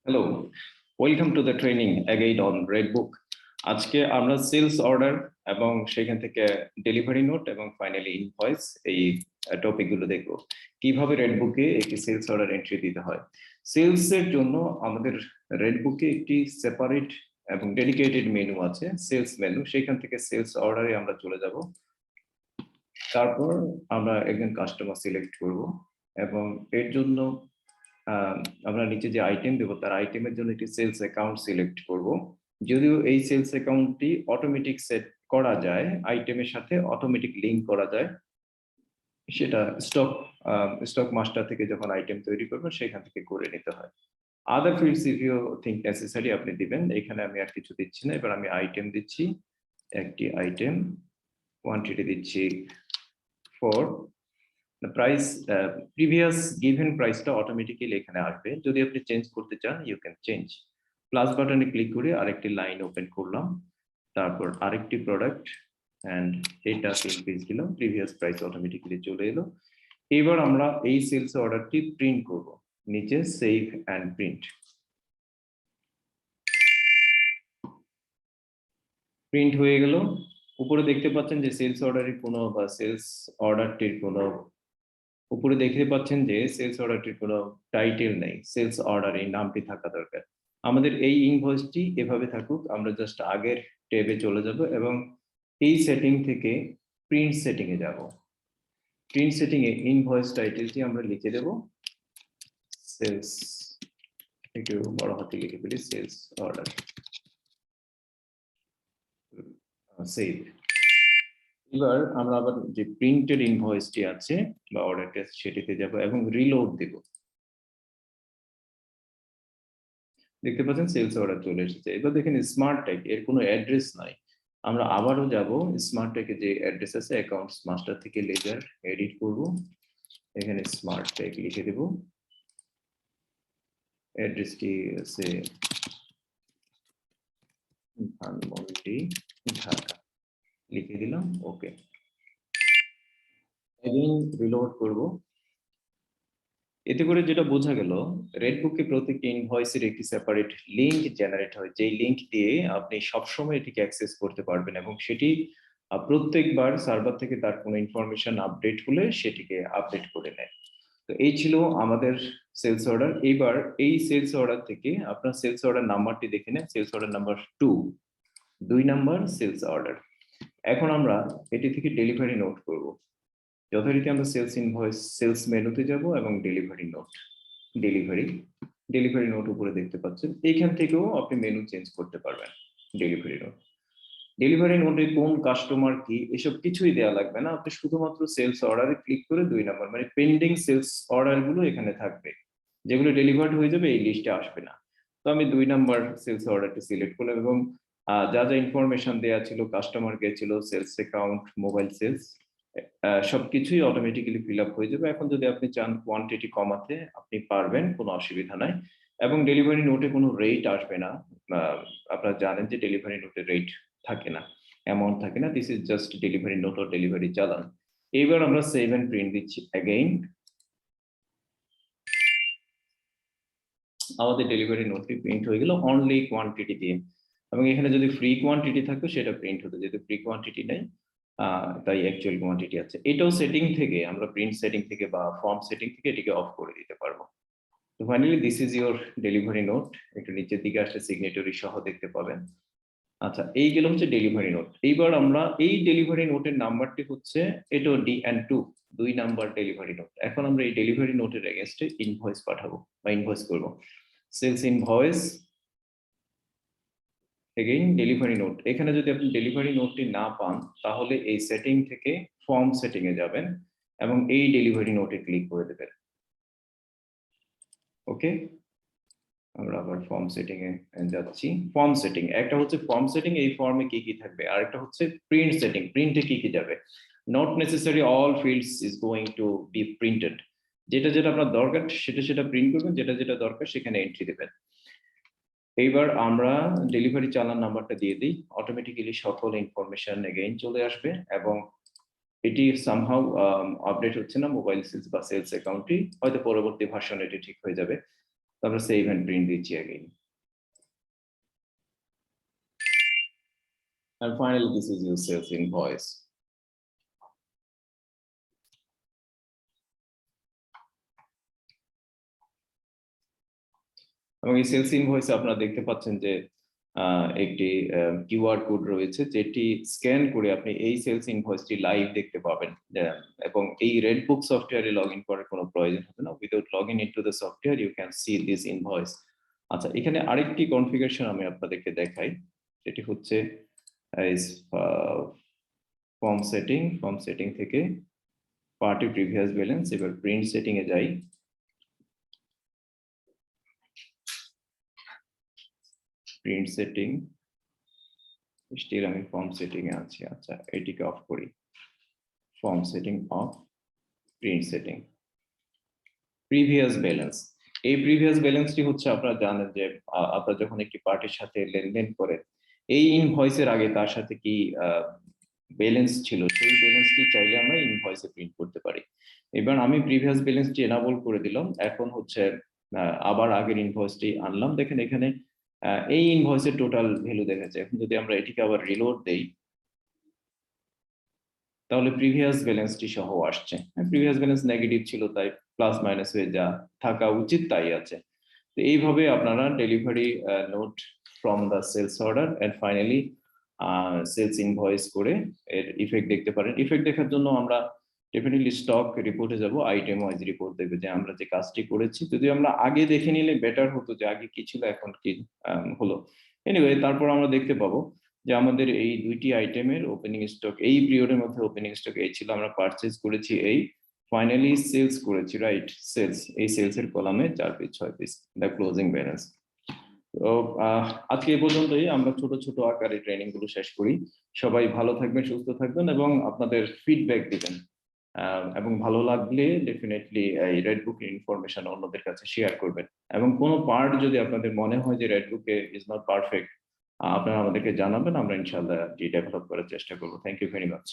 Hello, welcome to the training again on Redbook. আজকে আমরা sales order এবং সেখান থেকে ডেলিভারি নোট এবং ফাইনালি ইনভয়েস এই টপিকগুলো দেখব। কিভাবে রেডবুকে একটি সেলস অর্ডার এন্ট্রি দিতে হয়। সেলস এর জন্য আমাদের রেডবুকে একটি সেপারেট এবং ডেডিকেটেড মেনু আছে, সেলস মেনু। সেখান থেকে সেলস অর্ডারে আমরা চলে যাব। তারপর আমরা একজন কাস্টমার সিলেক্ট করব এবং এর জন্য আমরা নিচে যে আইটেম দেবো তার আইটেমের জন্য একটি সেলস অ্যাকাউন্ট সিলেক্ট করব। যদিও এই সেলস অ্যাকাউন্টটি অটোমেটিক সেট করা যায়, আইটেমের সাথে অটোমেটিক লিংক করা যায়, সেটা স্টক মাস্টার থেকে যখন আইটেম তৈরি করবেন সেখান থেকে করে নিতে হয়। Other fields if you think necessary আপনি দিবেন। এখানে আমি আর কিছু দিচ্ছি না। এবার আমি আইটেম দিচ্ছি, একটি আইটেম, কোয়ান্টিটি দিচ্ছি 4। প্রাইস প্রিভিয়াস গিভেন প্রাইসটা অটোমেটিক্যালি এখানে আসবে। যদি আপনি চেঞ্জ করতে চান ইউ ক্যান চেঞ্জ। প্লাস বাটনে ক্লিক করে আরেকটি লাইন ওপেন করলাম, তারপর আরেকটি প্রোডাক্ট এন্ড এটা 3 পিস দিলাম, প্রিভিয়াস প্রাইস অটোমেটিক্যালি চলে এলো। এবার আমরা এই সেলস অর্ডারটি প্রিন্ট করব। নিচে সেভ এন্ড প্রিন্ট। প্রিন্ট হয়ে গেল। উপরে দেখতে পাচ্ছেন যে সেলস অর্ডারের কোনো বা সেলস অর্ডারটির কোনো উপরে দেখতে পাচ্ছেন যে সেলস অর্ডারটির কোনো টাইটেল নেই। সেলস অর্ডার এই নামটি থাকা দরকার। আমাদের এই ইনভয়েসটি এভাবে থাকুক। আমরা জাস্ট আগের ট্যাবে চলে যাব এবং এই সেটিং থেকে প্রিন্ট সেটিং এ যাব। প্রিন্ট সেটিং এ ইনভয়েস টাইটেলটি আমরা লিখে দেব সেলস, একটু বড় হাতে লিখে ফেলি, সেলস অর্ডার, সেভ। এবার আমরা আবার যে প্রিন্টেড ইনভয়েসটি আছে বা অর্ডারটা সেটিতে যাব এবং রিলোড দেব। দেখতে পাচ্ছেন সেলস অর্ডার চলে এসেছে। এবার দেখেন স্মার্ট ট্যাগ এর কোনো অ্যাড্রেস নাই। আমরা আবারও যাব স্মার্ট ট্যাগে, যে অ্যাড্রেস আছে অ্যাকাউন্টস মাস্টার থেকে লেজার এডিট করব, এখানে স্মার্ট ট্যাগ লিখে দেব। অ্যাড্রেসটি আছে ধানমন্ডি, ঢাকা, লিখে দিলাম। ওকে, এগেইন রিলোড করব। এতে করে যেটা বোঝা গেল, রেডবুকে প্রত্যেকটি ইনভয়েসের একটি সেপারেট লিংক জেনারেট হয়, যেই লিংক দিয়ে আপনি সবসময় এটিকে অ্যাক্সেস করতে পারবেন এবং সেটি প্রত্যেকবার সার্ভার থেকে তার কোনো ইনফরমেশন আপডেট হলে সেটিকে আপডেট করে নেয়। তো এই ছিল আমাদের সেলস অর্ডার। এইবার এই সেলস অর্ডার থেকে আপনার সেলস অর্ডার নাম্বারটি দেখে নেন, sales order number 2 number sales order. এখন আমরা এটি থেকে ডেলিভারি নোট করব। যথারীতি আমরা সেলস ইনভয়েস সেলস মেনুতে যাব এবং ডেলিভারি নোট, ডেলিভারি নোট উপরে দেখতে পাচ্ছেন। এইখান থেকেও আপনি মেনু চেঞ্জ করতে পারবেন। ডেলিভারি নোটে কোন কাস্টমার কি এসব কিছুই দেওয়া লাগবে না। আপনি শুধুমাত্র সেলস অর্ডারে ক্লিক করে 2 নাম্বার মানে পেন্ডিং সেলস অর্ডার গুলো এখানে থাকবে, যেগুলো ডেলিভার্ড হয়ে যাবে এই লিস্টে আসবে না। তো আমি 2 নাম্বার সেলস অর্ডারটি সিলেক্ট করলাম এবং যা যা ইনফরমেশন দেওয়া ছিল, কাস্টমার গেছিল, সেলস অ্যাকাউন্ট, মোবাইল সেলস, সবকিছুই অটোমেটিক্যালি ফিল আপ হয়ে যাবে। এখন যদি আপনি চান কোয়ান্টিটি কমাতে আপনি পারবেন, কোনো অসুবিধা নাই। এবং ডেলিভারি নোটে কোনো রেট আসবে না। আপনারা জানেন যে ডেলিভারি নোটে রেট থাকে না, অ্যামাউন্ট থাকে না। This is just delivery note ও ডেলিভারি চালান। এইবার আমরা সেভ এন্ড প্রিন্ট দিচ্ছি অ্যাগেইন। আমাদের ডেলিভারি নোটটি প্রিন্ট হয়ে গেল অনলি কোয়ান্টিটি দিয়ে, এবং এখানে যদি ফ্রি কোয়ান্টিটি থাকতো সেটা প্রিন্ট হতো, যেহেতু ফ্রি কোয়ান্টিটি নেই তাই অ্যাকচুয়াল কোয়ান্টিটি আছে। এটাও সেটিং থেকে আমরা প্রিন্ট সেটিং থেকে বা ফর্ম সেটিং থেকে এটিকে অফ করে দিতে পারবো। তো finally this is your delivery note. একটু নিচের দিকে আসলে সিগনেটরি সহ দেখতে পাবেন। আচ্ছা, এই গেল হচ্ছে ডেলিভারি নোট। এইবার আমরা এই ডেলিভারি নোটের নাম্বারটি হচ্ছে এটা DN2, 2 নাম্বার ডেলিভারি নোট। এখন আমরা এই ডেলিভারি নোটের এগেইনস্টে ইনভয়েস পাঠাবো বা ইনভয়েস করব। Sales invoice, again delivery note. এখানে যদি আপনি ডেলিভারি নোটটি না পান তাহলে এই সেটিং থেকে ফর্ম সেটিং এ যাবেন এবং এই ডেলিভারি নোটে ক্লিক করে দেবেন। ওকে, আমরা আবার ফর্ম সেটিং এ যাচ্ছি। ফর্ম সেটিং, একটা হচ্ছে ফর্ম সেটিং, এই ফর্মে কি কি থাকবে, আর একটা হচ্ছে প্রিন্ট সেটিং, প্রিন্টে কি কি যাবে। Not necessary all fields is going to B printed. যেটা যেটা আপনার দরকার সেটা সেটা প্রিন্ট করবেন, যেটা যেটা দরকার সেখানে এন্ট্রি দেবেন। এইবার আমরা ডেলিভারি চালান নাম্বারটা দিয়ে দিই, অটোমেটিক্যালি সকল ইনফরমেশন এগেইন চলে আসবে এবং এটি সামহাউ আপডেট হচ্ছে না মোবাইল সেলস বা সেলস অ্যাকাউন্টটি, হয়তো পরবর্তী ভার্সনে এটি ঠিক হয়ে যাবে। তো তারপর সেভ এন্ড প্রিন্ট দিচ্ছি again. And finally, this is your sales invoice. এবং এই সেলস ইনভয়েসে আপনারা দেখতে পাচ্ছেন যে একটি কিউআর কোড রয়েছে, যেটি স্ক্যান করে আপনি এই সেলস ইনভয়েসটি লাইভ দেখতে পাবেন। এবং এই রেডবুক সফটওয়্যারে লগ ইন করার কোনো প্রয়োজন হবে না। Without log in into the software you can see this invoice. আচ্ছা, এখানে আরেকটি কনফিগারেশন আমি আপনাদেরকে দেখাই, যেটি হচ্ছে ফর্ম সেটিং থেকে পার্টি প্রিভিয়াস ব্যালেন্স, এবার প্রিন্ট সেটিং এ যাই। প্রিন্ট সেটিং, স্টিল আমি ফর্ম সেটিং এ আছি। আচ্ছা, এটিকে অফ করি। Form setting off, print setting, previous balance. এই প্রিভিয়াস ব্যালেন্সটি হচ্ছে আপনারা জানেন যে আপনারা যখন একটি পার্টির সাথে লেনদেন করেন, এই ইনভয়েসের আগে তার সাথে কি ব্যালেন্স ছিল, সেই ব্যালেন্সটি চাইলে আমরা ইনভয়েসে প্রিন্ট করতে পারি। এবার আমি প্রিভিয়াস ব্যালেন্সটি এনাবল করে দিলাম। এখন হচ্ছে আবার আগের ইনভয়েসটি আনলাম। দেখেন এখানে এই ইনভয়েসের টোটাল ভ্যালু দেখাচ্ছে। এখন যদি আমরা এটিকে আবার রিলোড দেই, তাহলে প্রিভিয়াস ব্যালেন্সটি সহ আসছে। প্রিভিয়াস ব্যালেন্স নেগেটিভ ছিল, তাই প্লাস মাইনাস হয়ে যা থাকা উচিত তাই আছে। তো এইভাবে আপনারা delivery note from the sales order and finally sales invoice করে এর ইফেক্ট দেখতে পারেন। ইফেক্ট দেখার জন্য আমরা ডেফিনেটলি স্টক রিপোর্টে যাব, আইটেম ওয়াইজ রিপোর্ট দেখবে যে আমরা যে কাজটি করেছি। যদি আমরা আগে দেখে নিলে বেটার হতো যে আগে কি ছিল এখন কি হলো। এনিওয়ে, তারপর আমরা দেখতে পাবো যে আমাদের এই দুইটি আইটেমের ওপেনিং স্টক এই পিরিয়ডের মধ্যে ওপেনিং স্টক এই ছিল, আমরা পারচেজ করেছি এই, ফাইনালি সেলস করেছি, রাইট, সেলস, এই সেলস এর কলামে 4 piece 6 piece, the closing balance. তো আজকে এই পর্যন্তই। আমরা ছোট ছোট আকারে ট্রেনিং গুলো শেষ করি। সবাই ভালো থাকবেন, সুস্থ থাকবেন এবং আপনাদের ফিডব্যাক দিবেন। এবং ভালো লাগলে ডেফিনেটলি এই রেডবুক ইনফরমেশন অন্যদের কাছে শেয়ার করবেন। এবং কোনো পার্ট যদি আপনাদের মনে হয় যে রেডবুকে ইজ নট পারফেক্ট, আপনারা আমাদেরকে জানাবেন, আমরা ইনশাআল্লাহ ডেভেলপ করার চেষ্টা করব। Thank you very much.